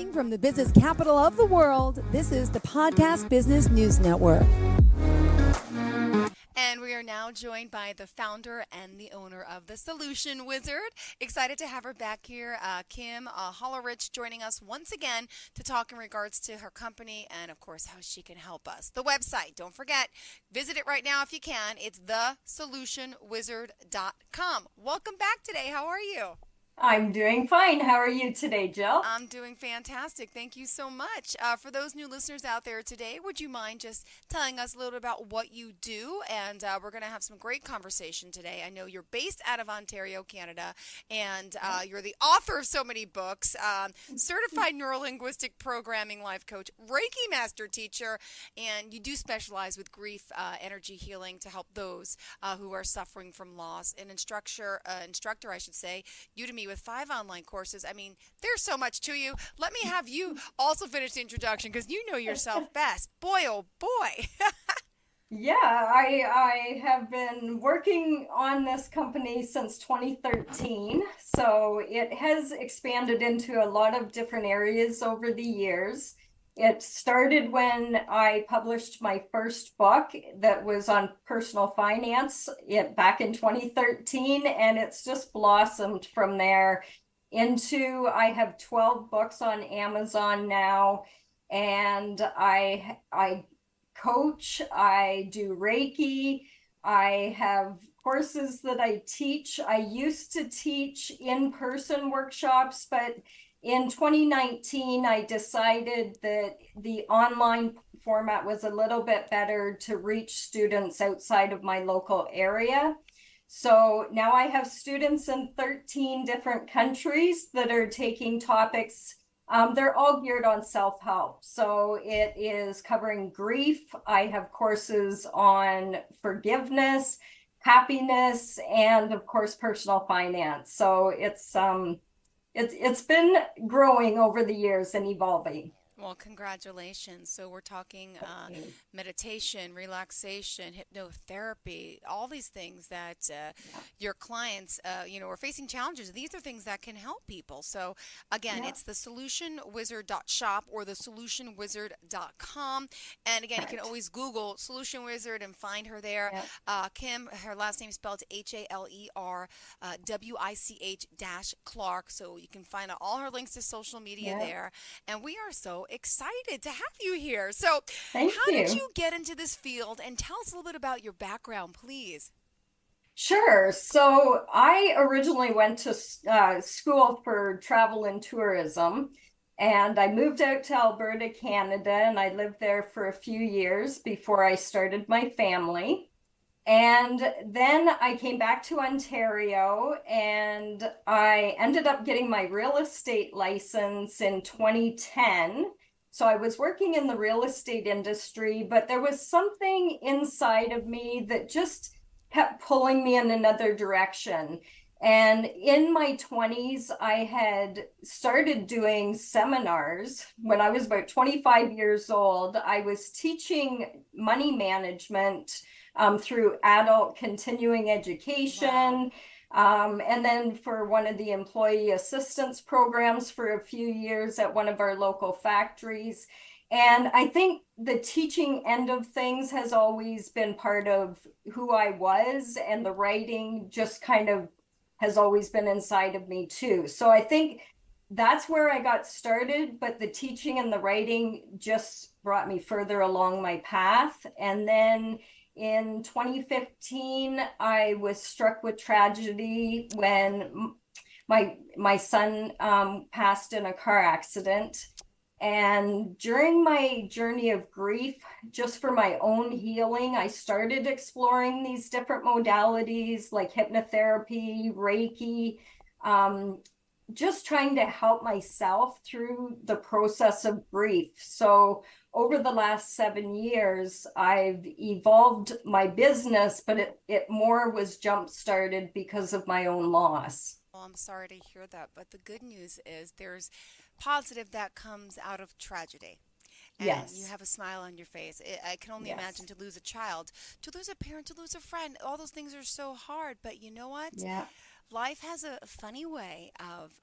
Broadcasting from the business capital of the world, this is the Podcast Business News Network. And we are now joined by the founder and the owner of the Solution Wizard. Excited to have her back here, Kim Halerwich, joining us once again to talk in regards to her company and, of course, how she can help us. The website, don't forget, visit it right now if you can. It's thesolutionwizard.com. Welcome back today. How are you? I'm doing fine. How are you today, Jill? I'm doing fantastic. Thank you so much. For those new listeners out there today, would you mind just telling us a little bit about what you do? And we're going to have some great conversation today. I know you're based out of Ontario, Canada, and you're the author of so many books, certified neurolinguistic programming life coach, Reiki master teacher, and you do specialize with grief energy healing to help those who are suffering from loss. An instructor, I should say, Udemy with 5 online courses. I mean, there's so much to you. Let me have you also finish the introduction because you know yourself best. Boy, oh boy. Yeah, I have been working on this company since 2013. So it has expanded into a lot of different areas over the years. It started when I published my first book that was on personal finance back in 2013, and it's just blossomed from there into, I have 12 books on Amazon now, and I coach, I do Reiki, I have courses that I teach. I used to teach in-person workshops, but in 2019, I decided that the online format was a little bit better to reach students outside of my local area. So now I have students in 13 different countries that are taking topics. They're all geared on self-help. So it is covering grief. I have courses on forgiveness, happiness, and of course, personal finance. So it's been growing over the years and evolving. Well, congratulations. So we're talking meditation, relaxation, hypnotherapy, all these things that your clients, are facing challenges. These are things that can help people. So again, it's the solutionwizard.shop or the solutionwizard.com. And again, you can always Google Solution Wizard and find her there. Kim, her last name is spelled Halerwich-Clark. So you can find out all her links to social media there. And we are so excited to have you here. So how did you get into this field? And tell us a little bit about your background, please. Sure. So I originally went to school for travel and tourism, and I moved out to Alberta, Canada, and I lived there for a few years before I started my family. And then I came back to Ontario, and I ended up getting my real estate license in 2010. So I was working in the real estate industry, but there was something inside of me that just kept pulling me in another direction. And in my 20s, I had started doing seminars. When I was about 25 years old, I was teaching money management through adult continuing education. And then for one of the employee assistance programs for a few years at one of our local factories. And I think the teaching end of things has always been part of who I was, and the writing just kind of has always been inside of me too. So I think that's where I got started, but the teaching and the writing just brought me further along my path. And then in 2015, I was struck with tragedy when my son passed in a car accident. And during my journey of grief, just for my own healing, I started exploring these different modalities like hypnotherapy, Reiki, just trying to help myself through the process of grief. So over the last 7 years, I've evolved my business, but it more was jump-started because of my own loss. Well, I'm sorry to hear that, but the good news is there's positive that comes out of tragedy. And you have a smile on your face. I can only imagine to lose a child, to lose a parent, to lose a friend. All those things are so hard, but you know what? Yeah. Life has a funny way of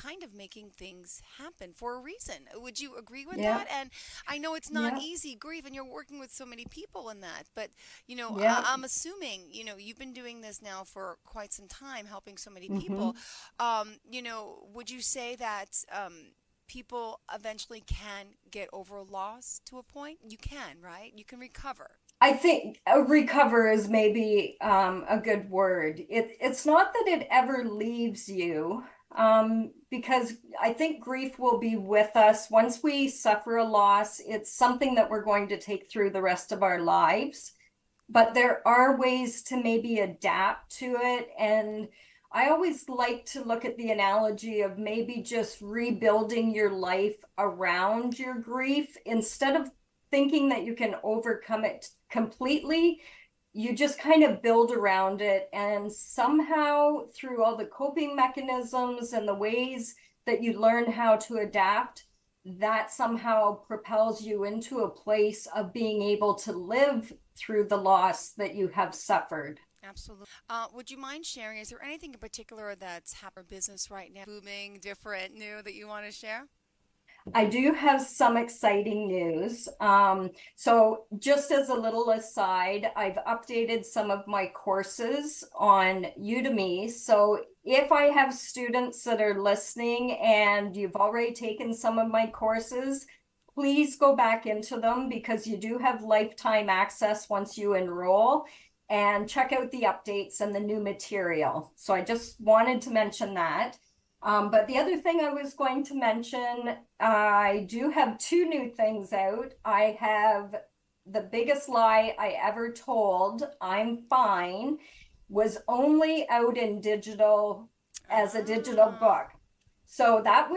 kind of making things happen for a reason. Would you agree with Yeah. that? And I know it's not Yeah. easy grief, and you're working with so many people in that, but Yeah. I'm assuming you've been doing this now for quite some time, helping so many Hmm. people. Would you say that people eventually can get over loss to a point? You can, right? You can recover. I think recover is maybe a good word. It's not that it ever leaves you, because I think grief will be with us once we suffer a loss. It's something that we're going to take through the rest of our lives. But there are ways to maybe adapt to it. And I always like to look at the analogy of maybe just rebuilding your life around your grief instead of thinking that you can overcome it completely. You just kind of build around it, and somehow through all the coping mechanisms and the ways that you learn how to adapt, that somehow propels you into a place of being able to live through the loss that you have suffered. Absolutely. Would you mind sharing? Is there anything in particular that's happening in business right now, booming, different, new, that you want to share? I do have some exciting news. So just as a little aside, I've updated some of my courses on Udemy. So if I have students that are listening and you've already taken some of my courses, please go back into them because you do have lifetime access once you enroll, and check out the updates and the new material. So I just wanted to mention that. But the other thing I was going to mention, I do have two new things out. I have The Biggest Lie I Ever Told, I'm Fine, was only out in digital as a digital Ah, book. So that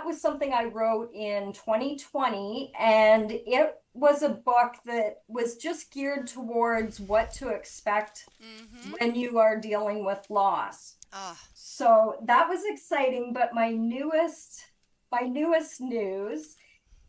was something I wrote in 2020, and it was a book that was just geared towards what to expect mm-hmm. when you are dealing with loss. Ah, So that was exciting, but my newest news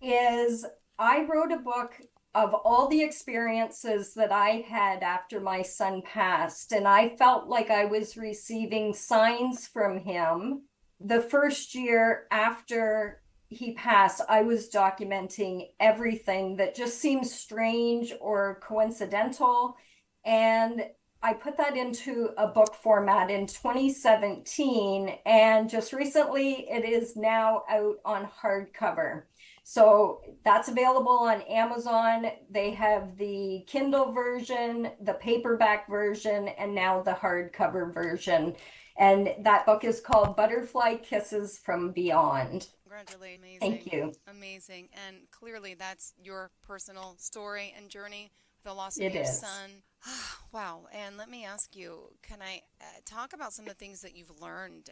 is I wrote a book of all the experiences that I had after my son passed, and I felt like I was receiving signs from him. The first year after he passed, I was documenting everything that just seemed strange or coincidental. And I put that into a book format in 2017, and just recently it is now out on hardcover. So that's available on Amazon. They have the Kindle version, the paperback version, and now the hardcover version. And that book is called Butterfly Kisses from Beyond. congratulations. Thank Amazing. you. Amazing. And clearly that's your personal story and journey with the loss of It your is. son. Wow. And let me ask you, can I talk about some of the things that you've learned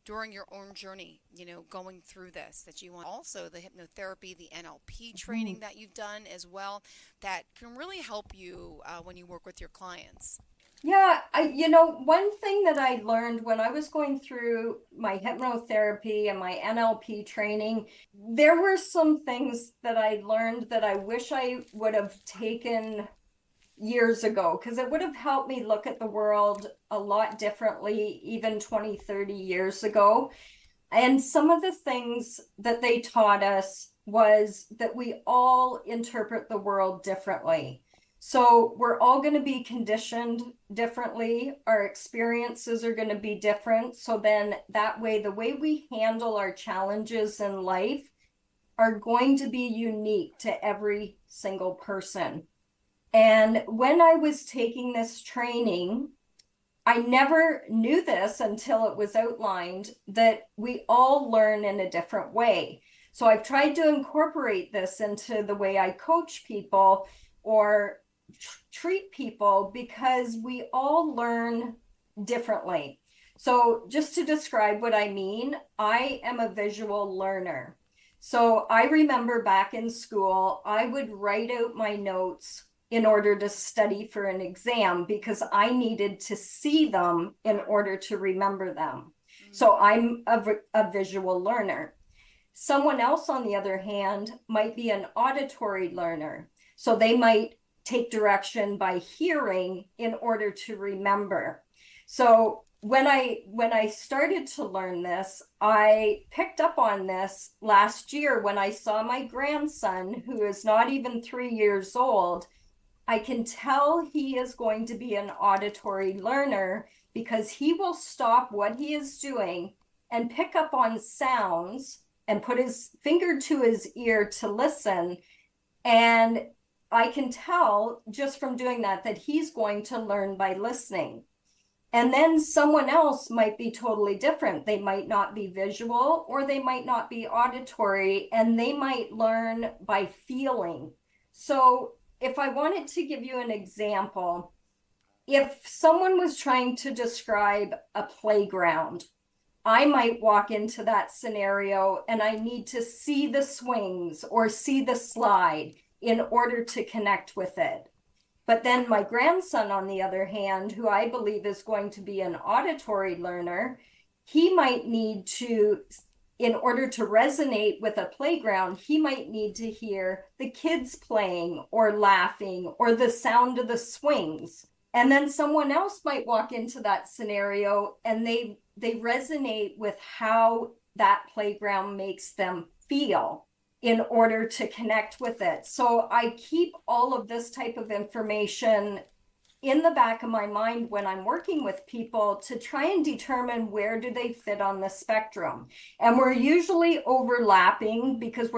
during your own journey, going through this, that you want? Also, the hypnotherapy, the NLP Mhm. training that you've done as well, that can really help you when you work with your clients. Yeah, one thing that I learned when I was going through my hypnotherapy and my NLP training, there were some things that I learned that I wish I would have taken years ago, because it would have helped me look at the world a lot differently, even 20, 30 years ago. And some of the things that they taught us was that we all interpret the world differently. So we're all going to be conditioned differently. Our experiences are going to be different. So then that way, the way we handle our challenges in life are going to be unique to every single person. And when I was taking this training, I never knew this until it was outlined that we all learn in a different way. So I've tried to incorporate this into the way I coach people or treat people, because we all learn differently. So just to describe what I mean, I am a visual learner. So I remember back in school, I would write out my notes in order to study for an exam because I needed to see them in order to remember them. So Mm-hmm. I'm a visual learner. Someone else, on the other hand, might be an auditory learner. So they might take direction by hearing in order to remember. So when I started to learn this, I picked up on this last year when I saw my grandson, who is not even 3 years old. I can tell he is going to be an auditory learner because he will stop what he is doing and pick up on sounds and put his finger to his ear to listen. And I can tell just from doing that that he's going to learn by listening. And then someone else might be totally different. They might not be visual or they might not be auditory, and they might learn by feeling. So if I wanted to give you an example, if someone was trying to describe a playground, I might walk into that scenario and I need to see the swings or see the slide in order to connect with it. But then my grandson, on the other hand, who I believe is going to be an auditory learner, he might need to, in order to resonate with a playground, he might need to hear the kids playing or laughing or the sound of the swings. And then someone else might walk into that scenario and they resonate with how that playground makes them feel in order to connect with it. So I keep all of this type of information in the back of my mind when I'm working with people to try and determine where do they fit on the spectrum. And we're usually overlapping because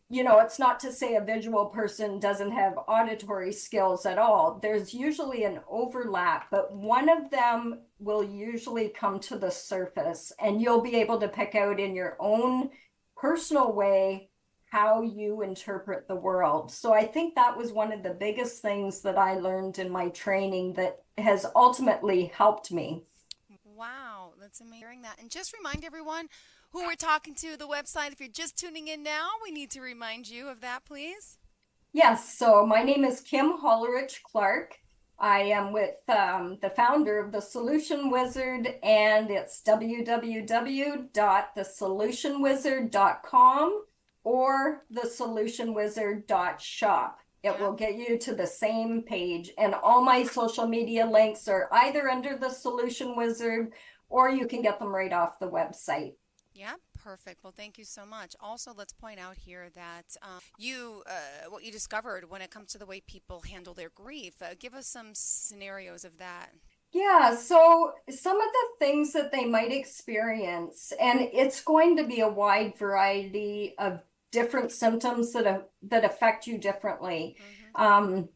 it's not to say a visual person doesn't have auditory skills at all. There's usually an overlap, but one of them will usually come to the surface and you'll be able to pick out in your own personal way how you interpret the world. So I think that was one of the biggest things that I learned in my training that has ultimately helped me. Wow, that's amazing hearing that. And just remind everyone who we're talking to, the website. If you're just tuning in now, we need to remind you of that, please. Yes, so my name is Kim Halerwich-Clark. I am with the founder of The Solution Wizard, and it's www.thesolutionwizard.com or thesolutionwizard.shop. It will get you to the same page, and all my social media links are either under The Solution Wizard or you can get them right off the website. Yeah, perfect. Well, thank you so much. Also, let's point out here that what you discovered when it comes to the way people handle their grief. Give us some scenarios of that. Yeah, so some of the things that they might experience, and it's going to be a wide variety of different symptoms that affect you differently. Mm-hmm.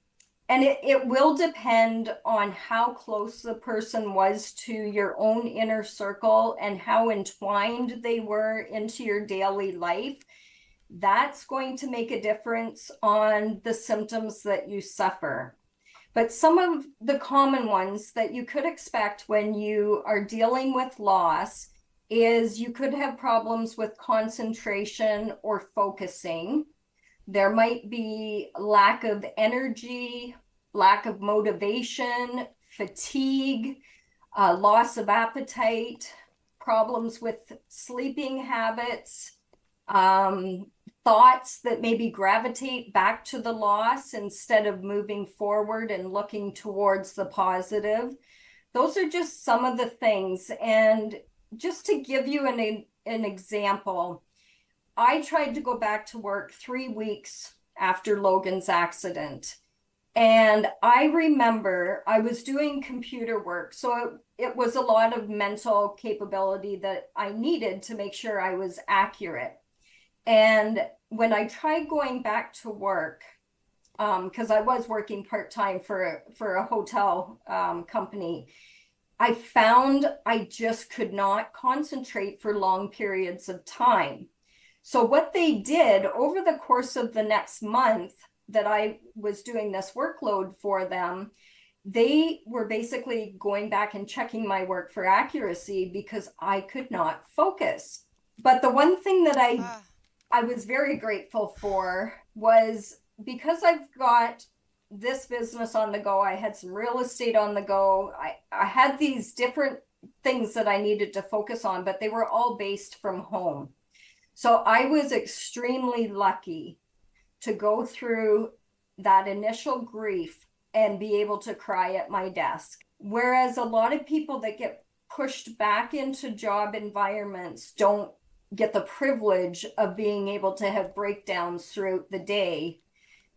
And it will depend on how close the person was to your own inner circle and how entwined they were into your daily life. That's going to make a difference on the symptoms that you suffer. But some of the common ones that you could expect when you are dealing with loss is you could have problems with concentration or focusing. There might be lack of energy, lack of motivation, fatigue, loss of appetite, problems with sleeping habits, thoughts that maybe gravitate back to the loss instead of moving forward and looking towards the positive. Those are just some of the things. And just to give you an example, I tried to go back to work 3 weeks after Logan's accident. And I remember I was doing computer work. So it was a lot of mental capability that I needed to make sure I was accurate. And when I tried going back to work, because I was working part-time for a hotel company, I found I just could not concentrate for long periods of time. So what they did over the course of the next month that I was doing this workload for them, they were basically going back and checking my work for accuracy because I could not focus. But the one thing that I was very grateful for was because I've got this business on the go, I had some real estate on the go. I had these different things that I needed to focus on, but they were all based from home. So I was extremely lucky to go through that initial grief and be able to cry at my desk. Whereas a lot of people that get pushed back into job environments don't get the privilege of being able to have breakdowns throughout the day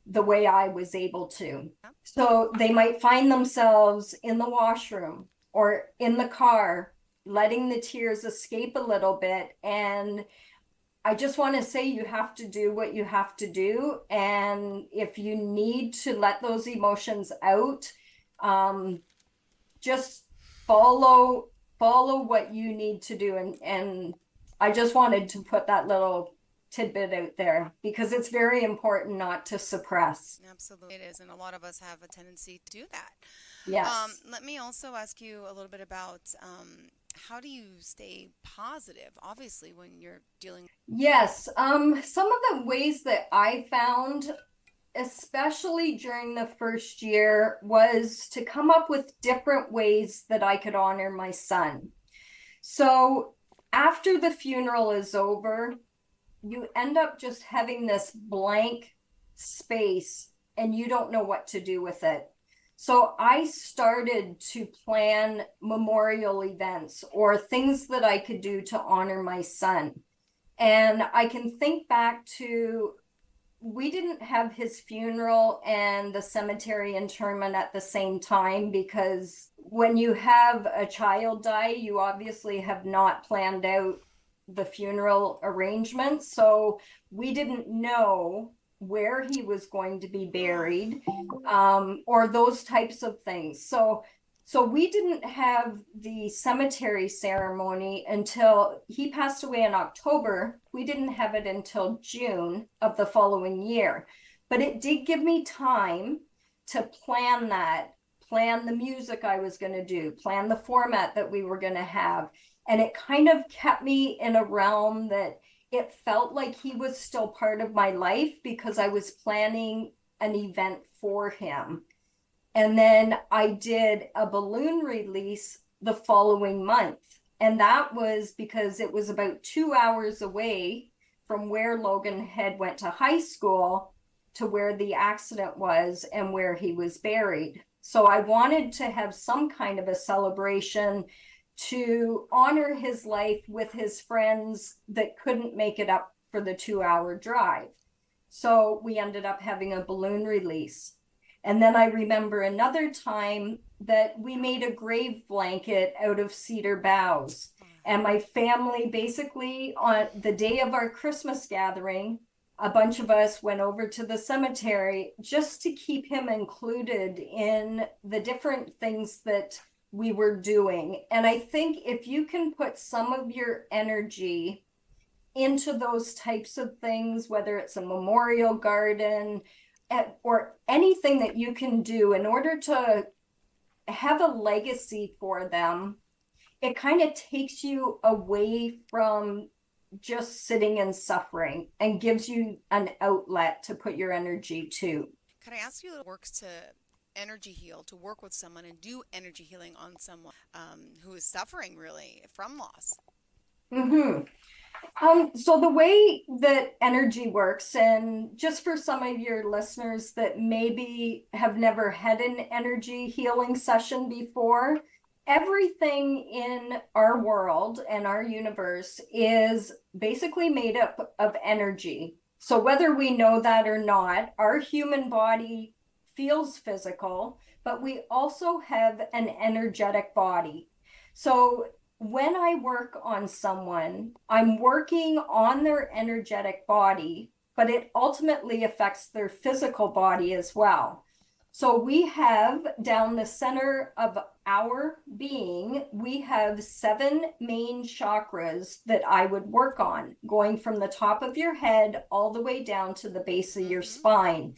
the way I was able to. So they might find themselves in the washroom or in the car, letting the tears escape a little bit. And I just want to say you have to do what you have to do. And if you need to let those emotions out, just follow what you need to do. And I just wanted to put that little tidbit out there because it's very important not to suppress. Absolutely, it is, and a lot of us have a tendency to do that. Yes. Let me also ask you a little bit about how do you stay positive, obviously, when you're dealing. Yes. Some of the ways that I found, especially during the first year, was to come up with different ways that I could honor my son. So after the funeral is over, you end up just having this blank space and you don't know what to do with it. So I started to plan memorial events or things that I could do to honor my son. And I can think back to, we didn't have his funeral and the cemetery interment at the same time because when you have a child die, you obviously have not planned out the funeral arrangements. So we didn't know where he was going to be buried, or those types of things. So we didn't have the cemetery ceremony until he passed away in October. We didn't have it until June of the following year. But it did give me time to plan that, plan the music I was going to do, plan the format that we were going to have. And it kind of kept me in a realm that it felt like he was still part of my life because I was planning an event for him. And then I did a balloon release the following month. And that was because it was about 2 hours away from where Logan had went to high school to where the accident was and where he was buried. So I wanted to have some kind of a celebration to honor his life with his friends that couldn't make it up for the 2-hour drive. So we ended up having a balloon release. And then I remember another time that we made a grave blanket out of cedar boughs. And my family basically, on the day of our Christmas gathering, a bunch of us went over to the cemetery just to keep him included in the different things that we were doing. And I think if you can put some of your energy into those types of things, whether it's a memorial garden or anything that you can do in order to have a legacy for them, it kind of takes you away from just sitting and suffering and gives you an outlet to put your energy to. Can I ask you what works to energy heal, to work with someone and do energy healing on someone who is suffering really from loss? So the way that energy works, and just for some of your listeners that maybe have never had an energy healing session before, everything in our world and our universe is basically made up of energy. So whether we know that or not, our human body feels physical, but we also have an energetic body. So when I work on someone, I'm working on their energetic body, but it ultimately affects their physical body as well. So we have down the center of our being, we have 7 main chakras that I would work on, going from the top of your head all the way down to the base of your spine.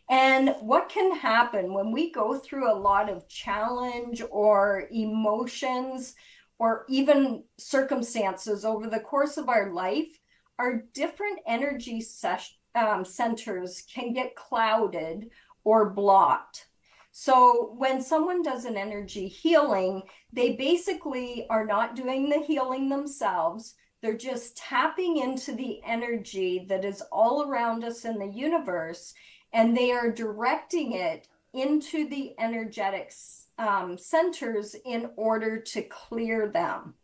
And what can happen when we go through a lot of challenge or emotions or even circumstances over the course of our life, our different energy centers can get clouded or blocked. So when someone does an energy healing, they basically are not doing the healing themselves. They're just tapping into the energy that is all around us in the universe, and they are directing it into the energetic centers in order to clear them.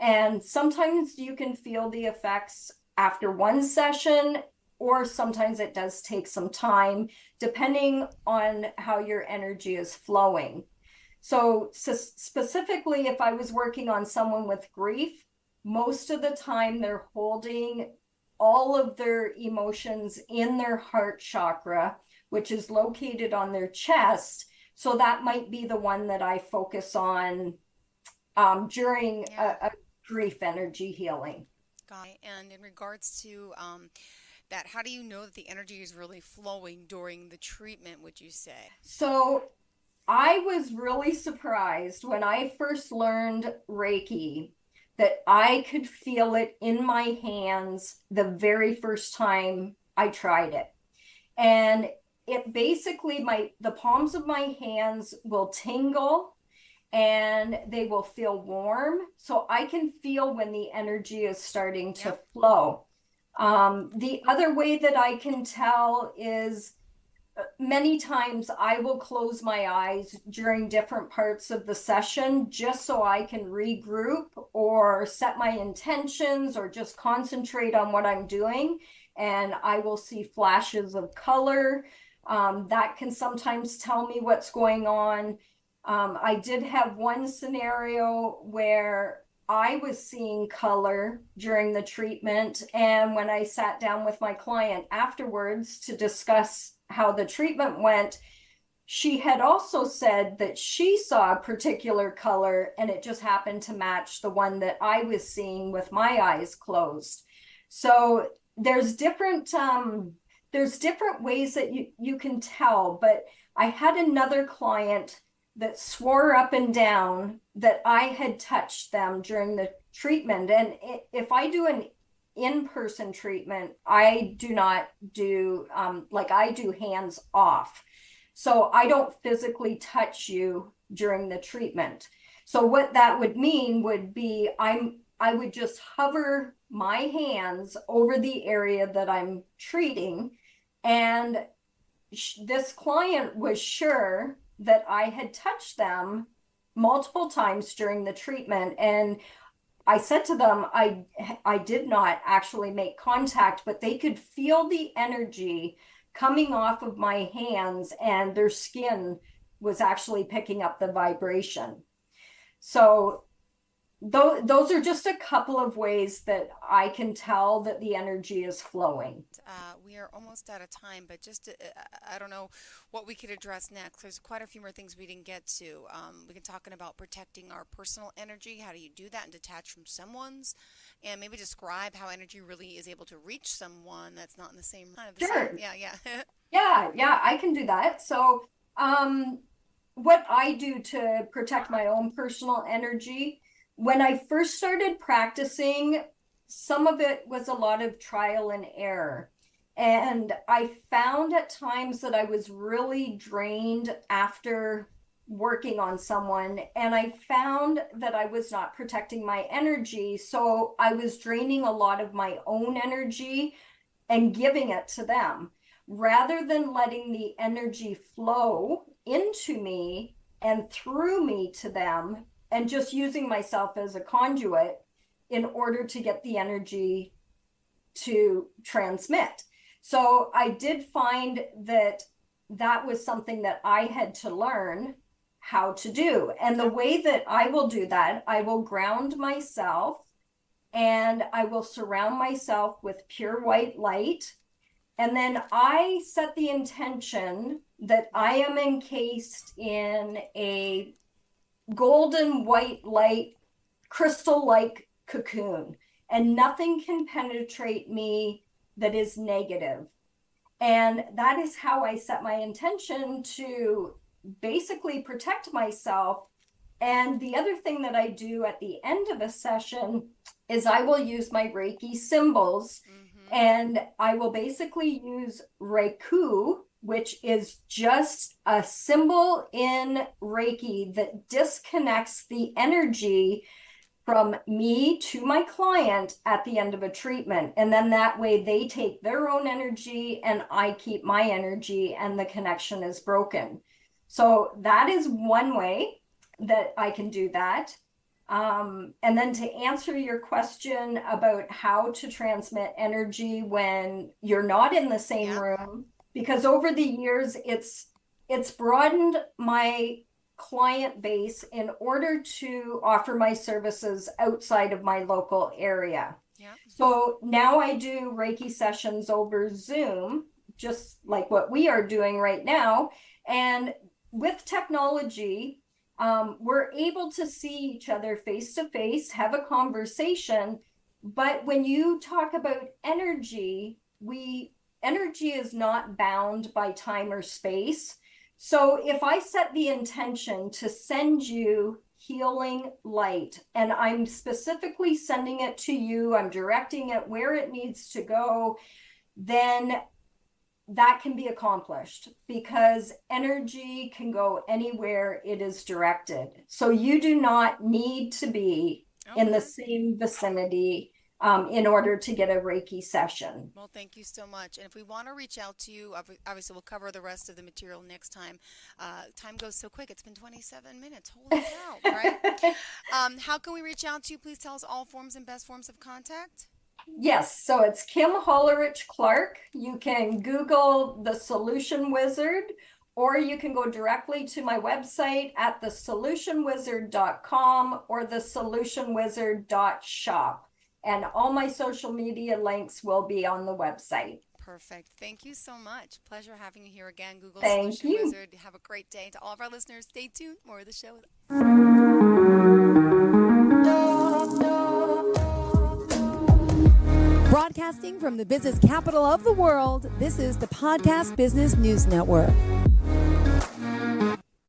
And sometimes you can feel the effects after one session, or sometimes it does take some time, depending on how your energy is flowing. So specifically, if I was working on someone with grief, most of the time they're holding all of their emotions in their heart chakra, which is located on their chest. So that might be the one that I focus on during a grief energy healing. Got it. And in regards to that, how do you know that the energy is really flowing during the treatment, would you say? So I was really surprised when I first learned Reiki that I could feel it in my hands the very first time I tried it. And it basically, the palms of my hands will tingle and they will feel warm. So I can feel when the energy is starting to flow. The other way that I can tell is many times I will close my eyes during different parts of the session just so I can regroup or set my intentions or just concentrate on what I'm doing. And I will see flashes of color. That can sometimes tell me what's going on. I did have one scenario where I was seeing color during the treatment. And when I sat down with my client afterwards to discuss how the treatment went, she had also said that she saw a particular color and it just happened to match the one that I was seeing with my eyes closed. So there's different ways that you can tell, but I had another client that swore up and down that I had touched them during the treatment. And if I do an in-person treatment, I do not do, I do hands off. So I don't physically touch you during the treatment. So what that would mean would be I would just hover my hands over the area that I'm treating. And this client was sure that I had touched them multiple times during the treatment. And I said to them, I did not actually make contact, but they could feel the energy coming off of my hands and their skin was actually picking up the vibration. So those are just a couple of ways that I can tell that the energy is flowing. We are almost out of time, but just I don't know what we could address next. There's quite a few more things we didn't get to. We can talk about protecting our personal energy. How do you do that and detach from someone's? And maybe describe how energy really is able to reach someone that's not in the same kind of the Sure. same. Yeah. Yeah, I can do that. So what I do to protect my own personal energy, when I first started practicing, some of it was a lot of trial and error. And I found at times that I was really drained after working on someone. And I found that I was not protecting my energy. So I was draining a lot of my own energy and giving it to them, rather than letting the energy flow into me and through me to them, and just using myself as a conduit in order to get the energy to transmit. So I did find that that was something that I had to learn how to do. And the way that I will do that, I will ground myself and I will surround myself with pure white light. And then I set the intention that I am encased in a golden white light, crystal-like cocoon, and nothing can penetrate me that is negative. And that is how I set my intention to basically protect myself. And the other thing that I do at the end of a session is I will use my Reiki symbols, and I will basically use Reiku, which is just a symbol in Reiki that disconnects the energy from me to my client at the end of a treatment. And then that way they take their own energy and I keep my energy and the connection is broken. So that is one way that I can do that. And then to answer your question about how to transmit energy when you're not in the same room, because over the years it's broadened my client base in order to offer my services outside of my local area. Yeah. So now I do Reiki sessions over Zoom, just like what we are doing right now. And with technology, we're able to see each other face to face, have a conversation. But when you talk about energy, energy is not bound by time or space. So if I set the intention to send you healing light, and I'm specifically sending it to you, I'm directing it where it needs to go, then that can be accomplished because energy can go anywhere it is directed. So you do not need to be in the same vicinity in order to get a Reiki session. Well, thank you so much. And if we want to reach out to you, obviously we'll cover the rest of the material next time. Time goes so quick. It's been 27 minutes. Holy cow, right? How can we reach out to you? Please tell us all forms and best forms of contact. Yes, so it's Kim Halerwich-Clark. You can Google the Solution Wizard, or you can go directly to my website at thesolutionwizard.com or thesolutionwizard.shop. And all my social media links will be on the website. Perfect. Thank you so much. Pleasure having you here again, Google Thank Solution you. Wizard. Have a great day. To all of our listeners, stay tuned. More of the show. Broadcasting from the business capital of the world, this is the Podcast Business News Network.